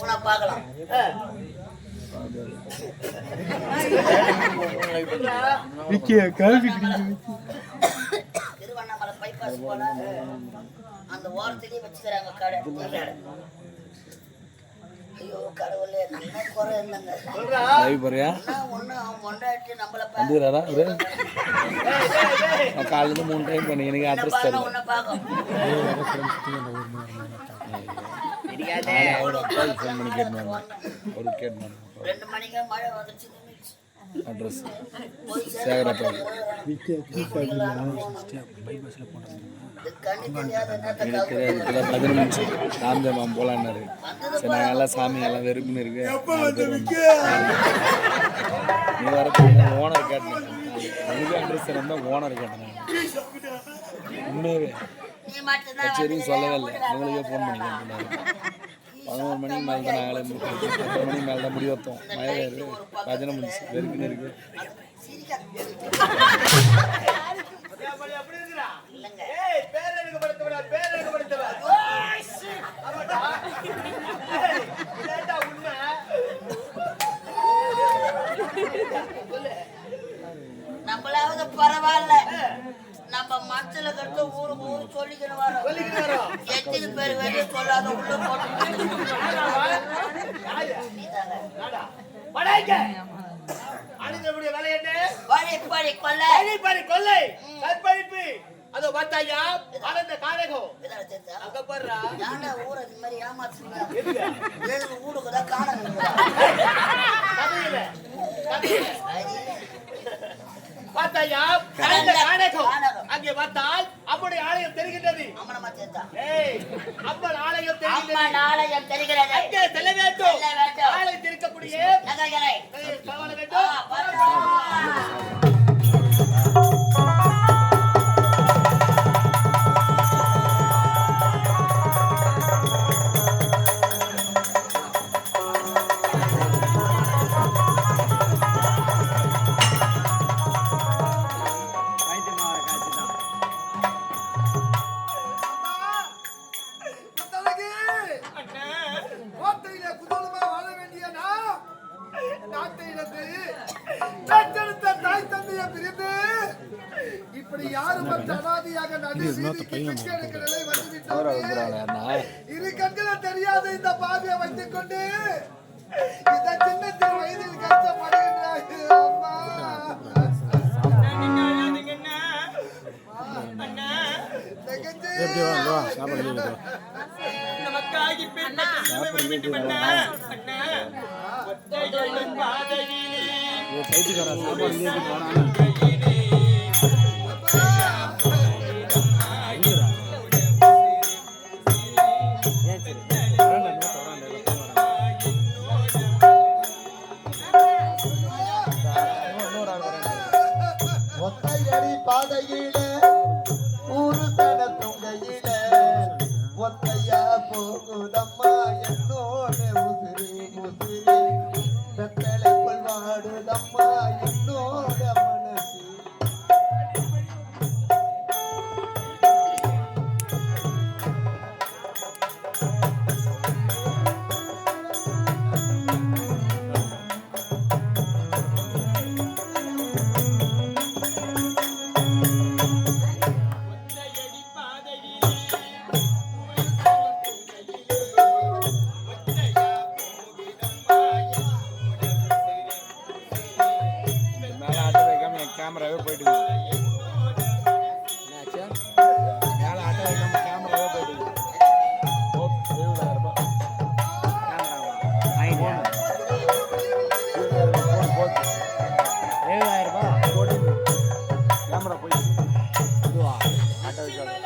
உன பார்க்கலாம். திருவண்ணாமலை பைபாஸ் போல அந்த ஓரத்திலேயே வச்சுக்கிறாங்க கடை. ஐயோ கடவுளே, நல்ல குறை இல்லைங்க. ஒண்ணு அவன் கொண்டாட்டி நம்மள காலையில 3 டைம் பண்ணி எனக்கு அட்ரஸ் தெரியல. உன்னை பார்க்கும் ஃபோன் பண்ணி கேட்கணும். ஒரு கேட்கணும். 2 மணிக்கு மழை வந்துச்சு. அட்ரஸ் சேகரப்பா ராம்தேவம் போலான்னாரு. சரி நாங்கள் எல்லாம் சாமி எல்லாம் வெறுப்புன்னு இருக்கு. நீ வர ஓனர் கேட்டேன். எனக்கு அட்ரஸ் இருந்தால் ஓனர் கேட்டேன். உண்மையாவே சரின்னு சொல்லவே இல்லை. எங்களுக்கே ஃபோன் பண்ணி கேட்டுனாரு. 11 மணிக்கு மேலே தான் நாங்களே 10 மணிக்கு மேலே தான் முடி வைத்தோம். மழை இருக்கு, பஜனை முடிச்சு வெறுப்புன்னு இருக்கு. நம்மளாவது பரவாயில்ல, நம்ம மனசுல கட்டு ஊரு ஊரு சொல்லிக்கணும் வரோம். எத்தனை பேர் வெளியே சொல்லாத உள்ள போட்டு அதோ பார்த்தாயா ஆனந்த காரகம் அங்க போறா யாண்டா ஊர இந்த மாதிரி ஏமாத்துறீங்க. ஊருக்குதான் காணகம் பார்த்தாயா ஆனந்த காரகம். அங்கே பார்த்தால் அம்முடைய ஆலயம் தெரிகின்றது. அம்மன் ஆலயம் தெரிகிறது. அங்கே செல்ல வேண்டும். ஆலயத்தில் இருக்கக்கூடிய நகைகளை காண வேண்டும். இரு கண்களை தெரியாத இந்த பாவியை வைத்துக் கொண்டு இந்த சின்னத்தின் வயதில் கஷ்டப்படுகின்றார்கள். பாதையில ஊரு தன துங்கையில ஒத்தையா போகுதம்மா என்னோட உதிரி முதிரி வெத்தலைக்குள் வாடுதம்மா என்னோட மனசு. கேமராவே போயிட்டு மேலே ஆட்டோ வைக்காம கேமராவே போயிட்டு 70,000 ரூபாய் கேமரா போயிட்டு இதுவா ஆட்டோ வைக்காம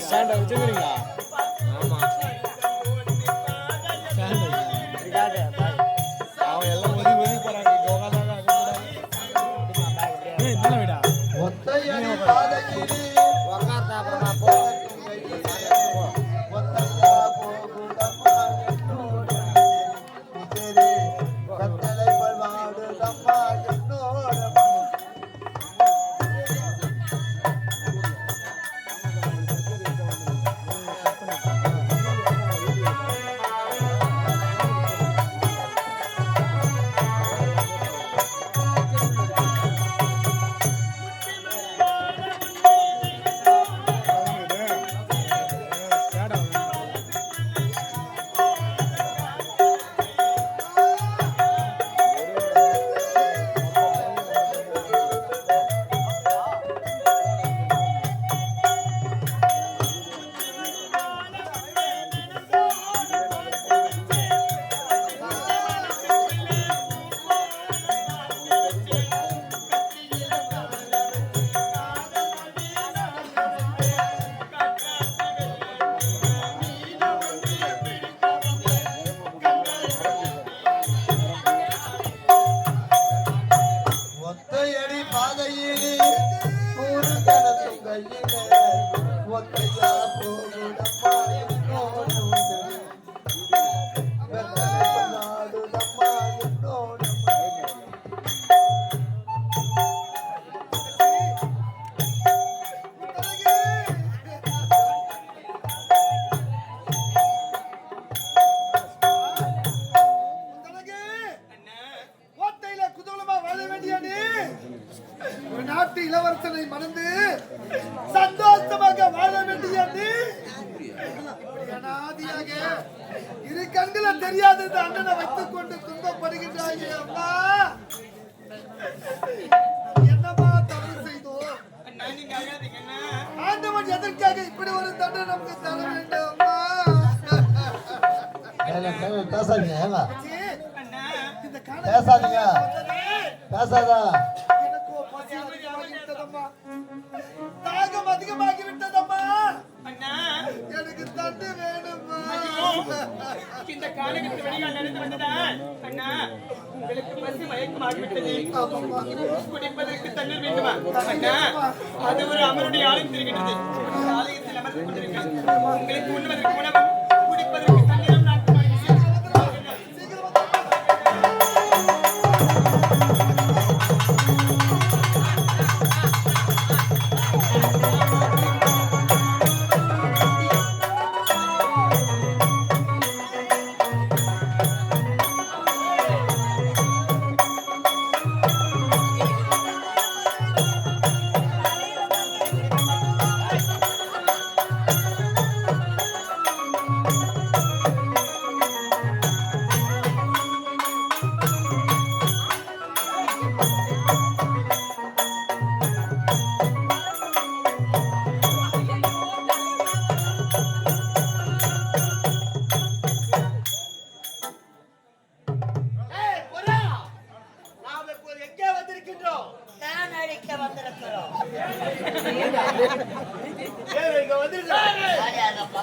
ஸ்டாண்டை வச்சுக்கிறீங்களா? அவன் எல்லாம் ஒதுங்கி ஒதுங்கி போறாங்க ஒத்தையடி பாதையிலே ஒத்தையா போகுதம்மா என்னோட இதே கட்டளை பல்வாடுதம்மா என்னோட ஒத்தையடி பாதையிலே ஒரு கணத்தும் கையிலே ஒத்தையா போகுதம்மா என்னோட கட்டளை பல்வாடுதம்மா என்னோட கோட்டையில குதூகலமா வாழ வேண்டிய நீ ஒரு நாட்டு இளவரசனை மறந்து சந்தோஷமாக வாழ வேண்டிய நீ அனாதியாக இரு கண்களை தெரியாத இந்த அண்ணனை வைத்துக் கொண்டு துன்பப்படுகின்றாயே அம்மா. என்னமா தவறு செய்தோம்? ஆண்டவன் எதற்காக இப்படி ஒரு தண்டனை நமக்கு தர வேண்டும் அம்மா? பேசாதீங்க ஏங்க இந்த பேசாதீங்க பேசாதா எனக்கு பசி அதிகமாகி விட்டதம்மா, தாகம் அதிகமாகி விட்டதம்மா, எனக்கு தண்ணி வேணும்மா. இந்த காலகட்டத்தில் வெளியால் நடந்து வந்ததால் அண்ணா உங்களுக்கு பசி மயக்கமாகிவிட்டது. குடிப்பதற்கு தண்ணீர் வேண்டுமா அண்ணா? அது ஒரு அமருடைய ஆலயம் தெரிகின்றது. ஆலயத்தில் அமர்ந்து கொண்டிருக்கிறது. உங்களுக்கு உண்ணுவதற்கு உணவும் குடிப்பதற்கு தண்ணீரும் நான் தேன் அடிக்க வந்திருக்கிறோம். யாரையாகப்பா?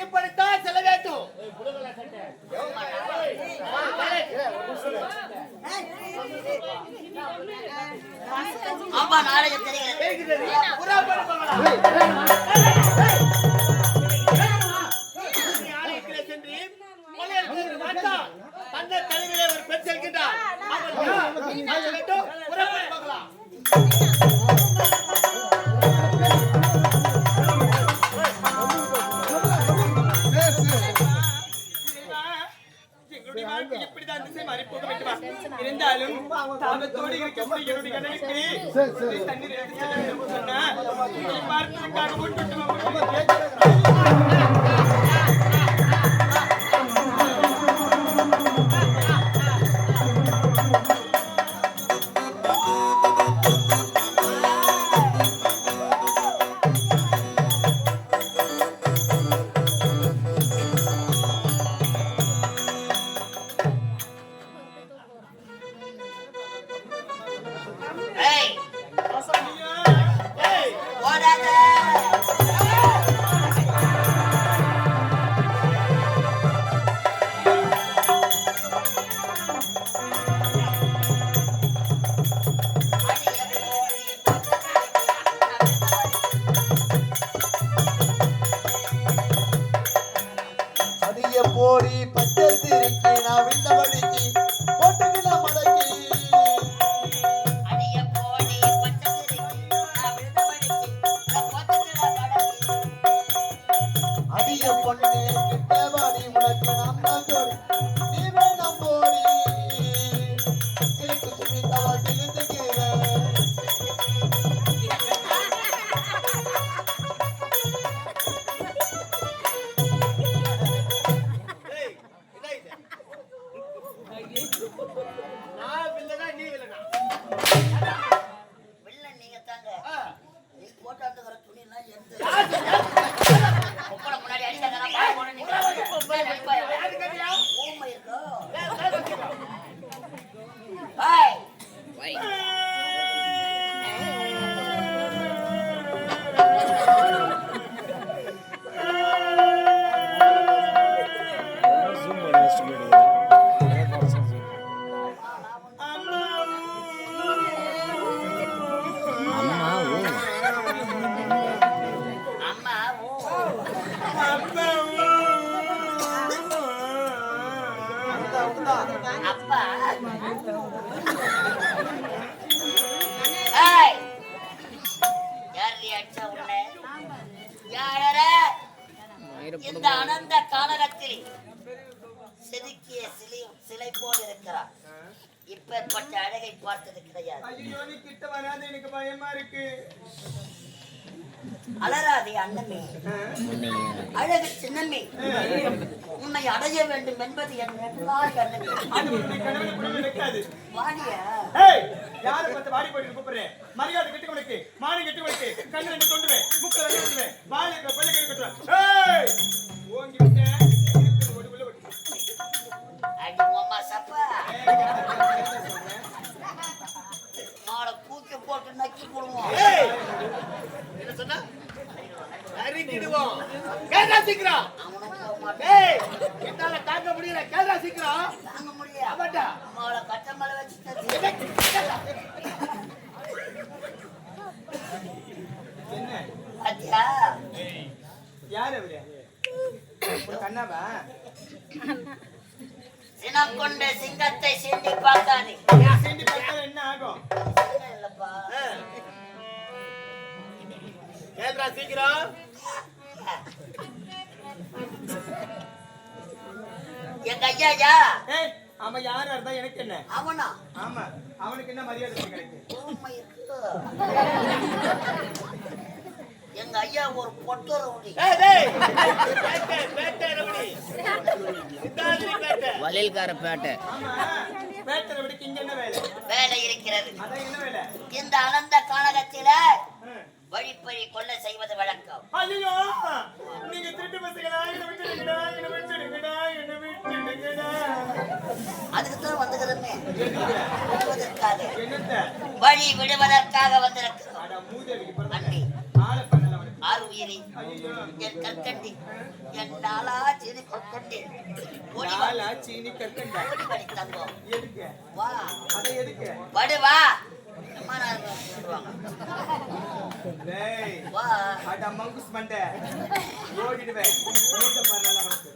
இப்படித்தான் செல்ல வேண்டும். ஆமா, நாளைக்கு தெரிகிறது. அந்த தலைவிலே ஒரு பெண் செல்கின்றார். எங்களுடைய வாழ்க்கை எப்படிதான் திசை மாறி போக வேண்டுமா? இருந்தாலும் தாகத்தோடு இருக்கக்கூடிய என்னுடைய கணவனுக்கு தண்ணீர் எடுத்து செல்ல வேண்டும் சொன்னா உங்களை பார்ப்பதற்காக ஓட்டு ஐயோ நீ கிட்ட வராத எனக்கு பயமா இருக்கு. அலராதே அண்ணமே, அழகு சின்னமே, உன்னை அடைய வேண்டும் என்பது என் நெல்லாய் அண்ணமே. அது உன்னை கனவுல கூட நினைக்காது. வாடியா ஏய் யாரை பார்த்து வாடி போயிட்டு கூப்பிடுறேன்? மரியாதை கெட்டு உனக்கு, மானம் கெட்டு உனக்கு, கண்ணு ரெண்டு கொண்டுவேன், முக்கல ரெண்டு கொண்டுவேன், வாழை இருக்கிற கொள்ளை கெட்டுவேன். ஏய் ஓங்கி விட்டேன், இருக்கு ஓடி உள்ள விட்டு. அடி மாமா சப்பா, நாளை தூக்கி போட்டு நக்கி போடுவோம். என்ன சொன்னா? நரிக்கிடுவோம். கேட்டா சீக்கிரம். அவனும் போக மாட்டான். ஏய், என்னால தாங்க முடியல. கேட்டா சீக்கிரம். தாங்க முடியாது. ஆமாடா. அம்மாவோட கட்ட மேல வச்சு என்ன பாத்தியா? யார் அவரு? ஒரு கண்ணாவா? சினம் கொண்ட சிங்கத்தை சீண்டி பார்த்தானே. சீண்டி பார்த்தா என்ன ஆகும்? சின்னம் இல்லப்பா. கேட்டா சீக்கிரம். எங்க ஐயா ஏய் அவன் யாரா இருந்தா எனக்கு என்ன? அவனா ஆமா அவனுக்கு என்ன மரியாதை கிடைக்கு? ஊமை இருக்கு. எங்க ஐயா ஒரு பொட்டு ரவுடி. ஏய் டேய். பேட்டை ரவுடி. சித்தாதிரி பேட்டை. வலில்கார பேட்டை. ஆமா பேட்டரை விட்டு இங்க என்ன வேலை? வேலை இருக்கிறது. அதான் என்ன வேலை? இந்த அனந்த காலகத்தில வழிப்பறி கொள்ளை செய்வது வழக்கம். ஐயோ நீங்க திருட்டு பசங்களா? என்ன விட்டுடுங்கடா, என்ன விட்டுடுங்கடா, என்ன விட்டுடுங்கடா. அதுக்குத்தான் வந்துக்கிறமே. விடுவதற்காக என்னத்த? வழி விடுவதற்காக வந்திருக்கிறோம். அட மூதேவிக்கு அண்ணி ஆளை பண்ணல அவனுக்கு. ஆறு உயிரி ஐயோ என் கற்கண்டி என் நாளா சீனி கொற்கண்டி ஓடி ஆளா சீனி கற்கண்டா. வடி தங்கம் எதுக்கு? வா அத எதுக்கு? வடு வா அம்மா நான் சொல்லுவாங்க. டேய் வா அட மங்குஸ் மண்டை ஓடிடுவேன். ஓட்ட பண்ணல அவனுக்கு.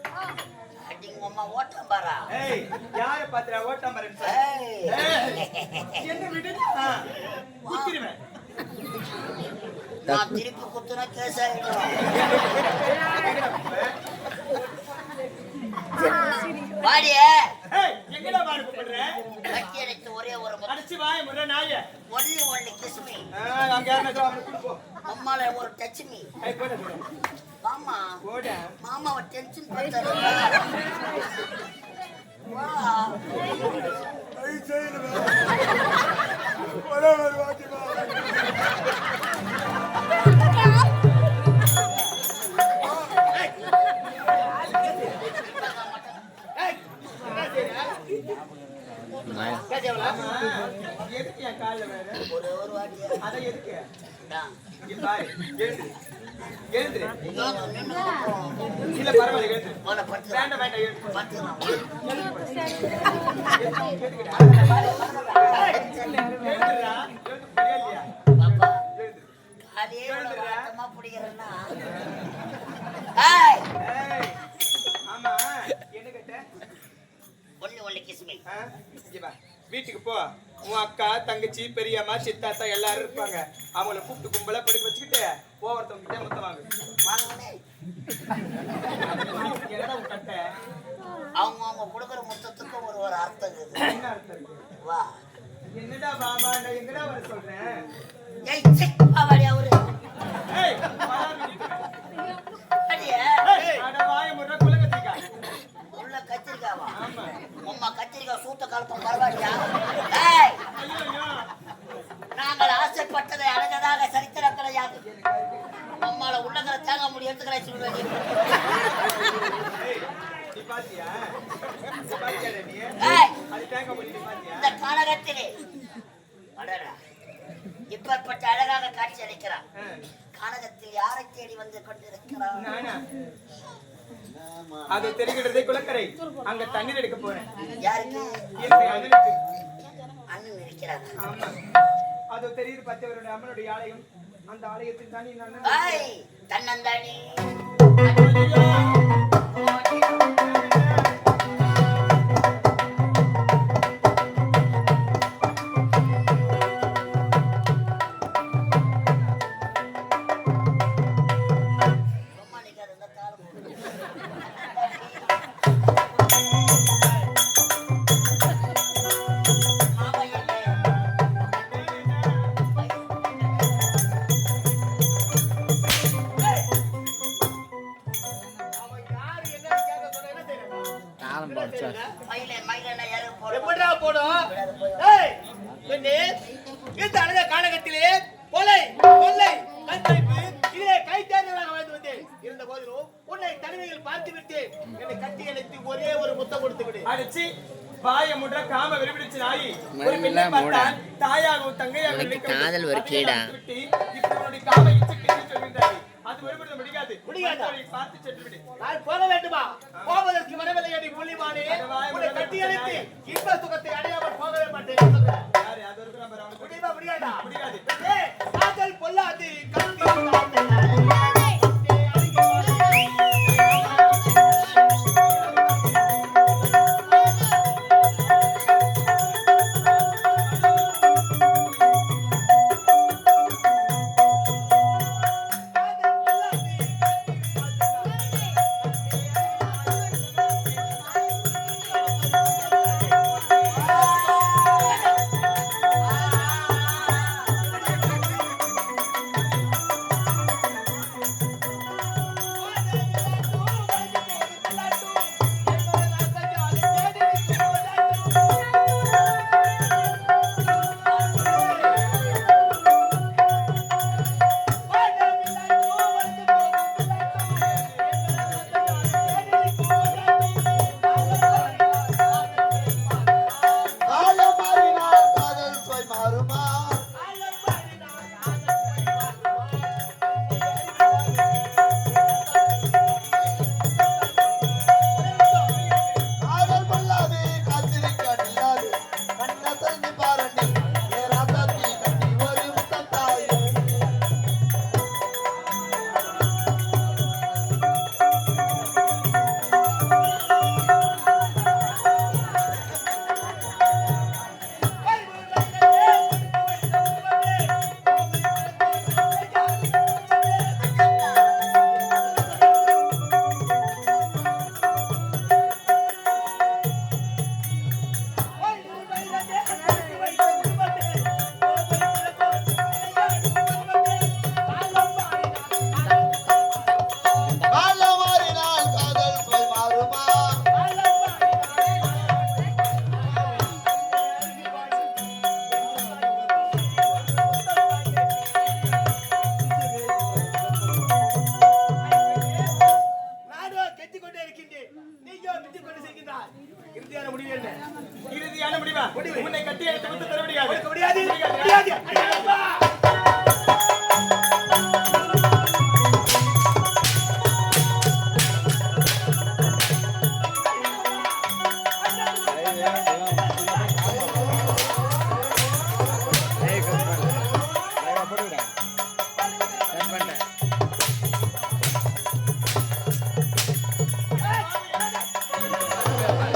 அடிங்க அம்மா ஓட்டம் பாரா. ஏய் யாரை பாத்துற ஓட்டம் பாருன்னு சொல்ல. ஏய் என்ன விடுடா. குத்திடுவேன். நான் திருப்பி குத்துனா கேஸ் ஆயிடும். வாடியே ஏய் எங்கடா வாடி கூப்பிடுற? கட்டி அடித்து ஒரே ஒரு அடிச்சு வாய் முறை நாயே. ஒன்லி கிஸ்மி அங்க யாரா அவனை கூட்டி போ. அம்மால ஒரு டச் மீ. ஏய் போடா போடா. மாமா போடா. மாமாவை டென்ஷன் பண்றாரு. வா ஐ செய்யல. ஒரு வாட்டி வா. எதுக்கு என் கால்ல வேற? ஒரு வாட்டியா அத எதுக்கு? தான். இங்க பாரு. எழுந்து. எழுந்து. நின்னு இல்ல பரவாயில்ல எழுந்து. போன பத்து வேண்டாம் வேண்டாம் எழுந்து. பத்துலாம் எதுக்குடா? எழுந்துடா. எழுந்து புரியலையா? பாப்பா எழுந்து. அதே வாட்டமா பிடிக்கிறேன்னா ஏய் ஏய் ஆமா என்ன கேட்ட? Only kiss me. இங்க வா. வீட்டுக்கு போ. உன் அக்கா தங்கச்சி பெரியம்மா சித்தாத்தா எல்லாரும் இருப்பாங்க. அவங்கள கூப்பிட்டு கும்பலா படுக்க வச்சுக்கிட்டு ஒவ்வொருத்தவங்க கிட்ட மொத்தம் வாங்க. வாங்கனே என்னடா உன் கட்டை? அவங்க கொடுக்குற மொத்தத்துக்கு ஒரு அர்த்தம் இருக்குது. என்ன அர்த்தம் இருக்கு? வா என்னடா பாபா நான் எங்கடா வர சொல்றேன்? ஏய் செக் பாவாடி அவரு ஏய் வராம அடியே ஏய் அட வாய முறை குலகத்திக்கா. உள்ள கத்திரிக்காவா? ஆமா. அம்மா கத்திரிக்காய் சூத்த கலப்பம் பரவாயில்லையா? ஏய் ஐயோ ஐயோ. நாங்கள் ஆசைப்பட்டதை அடைந்ததாக சரித்திரம் கிடையாது. அம்மால உள்ளங்கிற தேங்காய் முடி எடுத்துக்கிறேன் சொல்லுவேன். ஏய் நீ பாத்தியா? நீ பாத்தியாடா நீ? ஏய் அது தேங்க போய் நீ பாத்தியா? இந்த காலகத்திலே அடடா இப்பேற்பட்ட அழகாக காட்சி அளிக்கிறான். கானகத்தில் யாரை தேடி வந்து கொண்டிருக்கிறான்? நானா? அது தெரிகிறதே குளக்கரை. அங்க தண்ணீர் எடுக்க போறேன். யாருக்கு? என்னுடைய அண்ணனுக்கு. அண்ணன் இருக்கிறார். ஆமா. அது தெரியுது பச்சவருடைய அம்மனுடைய ஆலயம். அந்த ஆலயத்தில் தான் நீ அண்ணன். ஏய் தன்னந்தானி இந்த அழக காலகத்திலே கொலை கொள்ளை கற்பழிப்பு இதிலே கை தேர்ந்தவராக வாழ்ந்து வந்தேன். இருந்த போதிலும் உன்னை தனிமையில் பார்த்து விட்டு என்னை கட்டி அணைத்து ஒரே ஒரு முத்தம் கொடுத்து விடு. அடிச்சு வாய முட்ற காம விரும்பிடுச்சு நாயி. ஒரு பெண்ணை பார்த்தால் தாயாகவும் தங்கையாகவும் காதல் ஒரு கீடா. இப்ப உன்னுடைய காம இச்சை சொல்கின்றாய். அது ஒருபொழுது முடியாது. பார்த்து சென்று விடு. நான் போக வேண்டுமா? போவதற்கு வரவில்லை அடி புள்ளிமானே. உன்னை கட்டி அணைத்து இன்ப சுகத்தை அடையாமல் போகவே மாட்டேன். யாரு அது ஒரு முடியாதா? முடியாது. காதல் பொல்லாது